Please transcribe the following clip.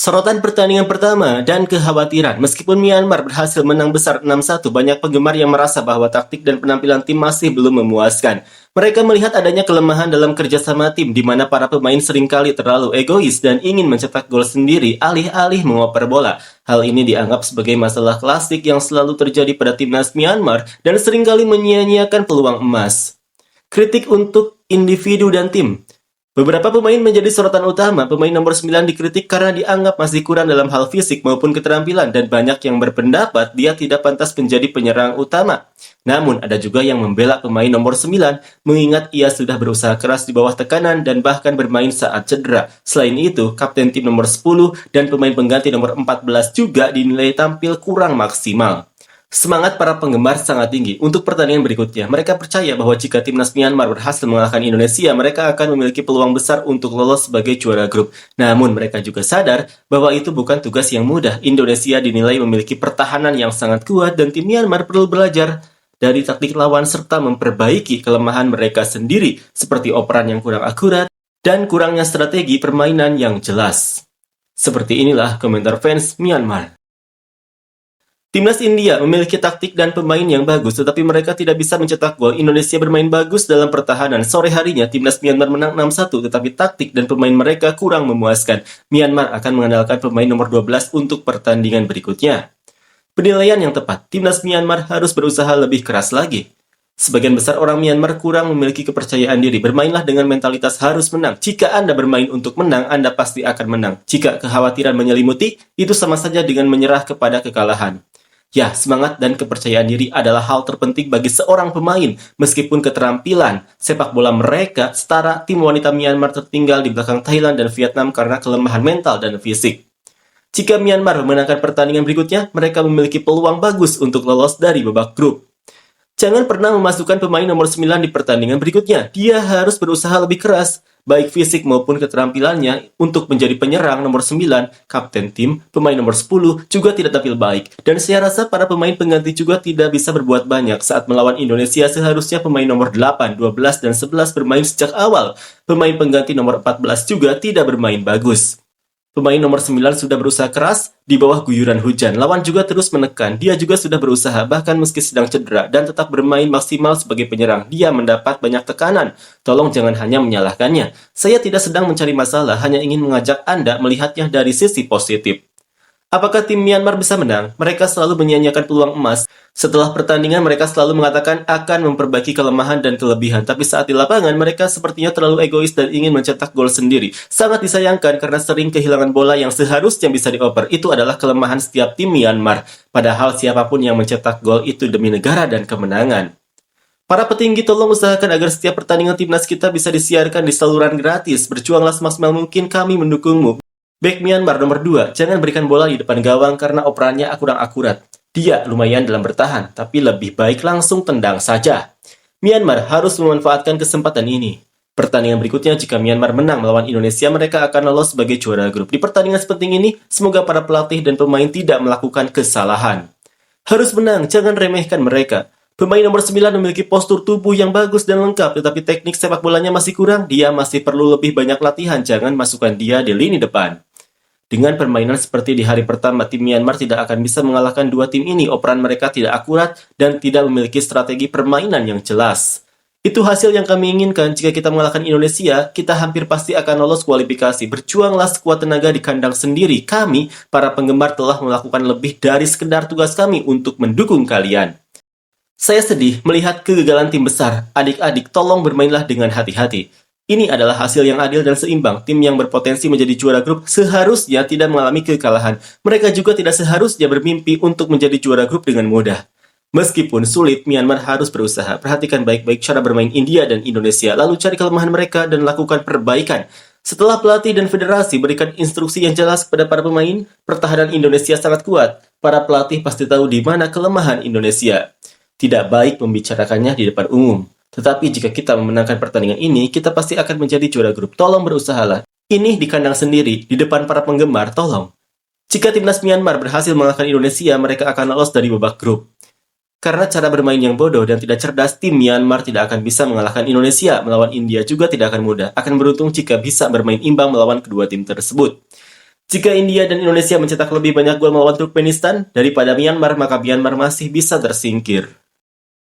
Sorotan pertandingan pertama dan kekhawatiran. Meskipun Myanmar berhasil menang besar 6-1, banyak penggemar yang merasa bahwa taktik dan penampilan tim masih belum memuaskan. Mereka melihat adanya kelemahan dalam kerjasama tim, di mana para pemain seringkali terlalu egois dan ingin mencetak gol sendiri alih-alih mengoper bola. Hal ini dianggap sebagai masalah klasik yang selalu terjadi pada timnas Myanmar dan seringkali menyia-nyiakan peluang emas. Kritik untuk individu dan tim. Beberapa pemain menjadi sorotan utama. Pemain nomor 9 dikritik karena dianggap masih kurang dalam hal fisik maupun keterampilan dan banyak yang berpendapat dia tidak pantas menjadi penyerang utama. Namun ada juga yang membela pemain nomor 9 mengingat ia sudah berusaha keras di bawah tekanan dan bahkan bermain saat cedera. Selain itu, kapten tim nomor 10 dan pemain pengganti nomor 14 juga dinilai tampil kurang maksimal. Semangat para penggemar sangat tinggi untuk pertandingan berikutnya. Mereka percaya bahwa jika timnas Myanmar berhasil mengalahkan Indonesia, mereka akan memiliki peluang besar untuk lolos sebagai juara grup. Namun mereka juga sadar bahwa itu bukan tugas yang mudah. Indonesia dinilai memiliki pertahanan yang sangat kuat dan tim Myanmar perlu belajar dari taktik lawan serta memperbaiki kelemahan mereka sendiri seperti operan yang kurang akurat dan kurangnya strategi permainan yang jelas. Seperti inilah komentar fans Myanmar. Timnas India memiliki taktik dan pemain yang bagus, tetapi mereka tidak bisa mencetak gol. Indonesia bermain bagus dalam pertahanan. Sore harinya, timnas Myanmar menang 6-1, tetapi taktik dan pemain mereka kurang memuaskan. Myanmar akan mengandalkan pemain nomor 12 untuk pertandingan berikutnya. Penilaian yang tepat, timnas Myanmar harus berusaha lebih keras lagi. Sebagian besar orang Myanmar kurang memiliki kepercayaan diri. Bermainlah dengan mentalitas harus menang. Jika Anda bermain untuk menang, Anda pasti akan menang. Jika kekhawatiran menyelimuti, itu sama saja dengan menyerah kepada kekalahan. Ya, semangat dan kepercayaan diri adalah hal terpenting bagi seorang pemain. Meskipun keterampilan sepak bola mereka setara, tim wanita Myanmar tertinggal di belakang Thailand dan Vietnam karena kelemahan mental dan fisik. Jika Myanmar memenangkan pertandingan berikutnya, mereka memiliki peluang bagus untuk lolos dari babak grup. Jangan pernah memasukkan pemain nomor 9 di pertandingan berikutnya. Dia harus berusaha lebih keras, baik fisik maupun keterampilannya untuk menjadi penyerang nomor 9, kapten tim, pemain nomor 10 juga tidak tampil baik. Dan saya rasa para pemain pengganti juga tidak bisa berbuat banyak saat melawan Indonesia. Seharusnya pemain nomor 8, 12, dan 11 bermain sejak awal. Pemain pengganti nomor 14 juga tidak bermain bagus. Pemain nomor 9 sudah berusaha keras di bawah guyuran hujan. Lawan juga terus menekan. Dia juga sudah berusaha bahkan meski sedang cedera dan tetap bermain maksimal sebagai penyerang. Dia mendapat banyak tekanan. Tolong jangan hanya menyalahkannya. Saya tidak sedang mencari masalah, hanya ingin mengajak Anda melihatnya dari sisi positif. Apakah tim Myanmar bisa menang? Mereka selalu menyia-nyiakan peluang emas. Setelah pertandingan, mereka selalu mengatakan akan memperbaiki kelemahan dan kelebihan. Tapi saat di lapangan, mereka sepertinya terlalu egois dan ingin mencetak gol sendiri. Sangat disayangkan karena sering kehilangan bola yang seharusnya bisa dioper. Itu adalah kelemahan setiap tim Myanmar. Padahal siapapun yang mencetak gol itu demi negara dan kemenangan. Para petinggi tolong usahakan agar setiap pertandingan timnas kita bisa disiarkan di saluran gratis. Berjuanglah semaksimal mungkin, kami mendukungmu. Bek Myanmar nomor 2, jangan berikan bola di depan gawang karena operannya kurang akurat. Dia lumayan dalam bertahan, tapi lebih baik langsung tendang saja. Myanmar harus memanfaatkan kesempatan ini. Pertandingan berikutnya, jika Myanmar menang melawan Indonesia, mereka akan lolos sebagai juara grup. Di pertandingan sepenting ini, semoga para pelatih dan pemain tidak melakukan kesalahan. Harus menang, jangan remehkan mereka. Pemain nomor 9 memiliki postur tubuh yang bagus dan lengkap, tetapi teknik sepak bolanya masih kurang. Dia masih perlu lebih banyak latihan, jangan masukkan dia di lini depan. Dengan permainan seperti di hari pertama, tim Myanmar tidak akan bisa mengalahkan dua tim ini. Operan mereka tidak akurat dan tidak memiliki strategi permainan yang jelas. Itu hasil yang kami inginkan. Jika kita mengalahkan Indonesia, kita hampir pasti akan lolos kualifikasi. Berjuanglah sekuat tenaga di kandang sendiri. Kami, para penggemar, telah melakukan lebih dari sekedar tugas kami untuk mendukung kalian. Saya sedih melihat kegagalan tim besar. Adik-adik, tolong bermainlah dengan hati-hati. Ini adalah hasil yang adil dan seimbang. Tim yang berpotensi menjadi juara grup seharusnya tidak mengalami kekalahan. Mereka juga tidak seharusnya bermimpi untuk menjadi juara grup dengan mudah. Meskipun sulit, Myanmar harus berusaha. Perhatikan baik-baik cara bermain India dan Indonesia, lalu cari kelemahan mereka dan lakukan perbaikan. Setelah pelatih dan federasi berikan instruksi yang jelas kepada para pemain, pertahanan Indonesia sangat kuat. Para pelatih pasti tahu di mana kelemahan Indonesia. Tidak baik membicarakannya di depan umum. Tetapi jika kita memenangkan pertandingan ini, kita pasti akan menjadi juara grup. Tolong berusahalah. Ini di kandang sendiri, di depan para penggemar, tolong. Jika timnas Myanmar berhasil mengalahkan Indonesia, mereka akan lolos dari babak grup. Karena cara bermain yang bodoh dan tidak cerdas, tim Myanmar tidak akan bisa mengalahkan Indonesia. Melawan India juga tidak akan mudah. Akan beruntung jika bisa bermain imbang melawan kedua tim tersebut. Jika India dan Indonesia mencetak lebih banyak gol melawan Turkmenistan daripada Myanmar, maka Myanmar masih bisa tersingkir.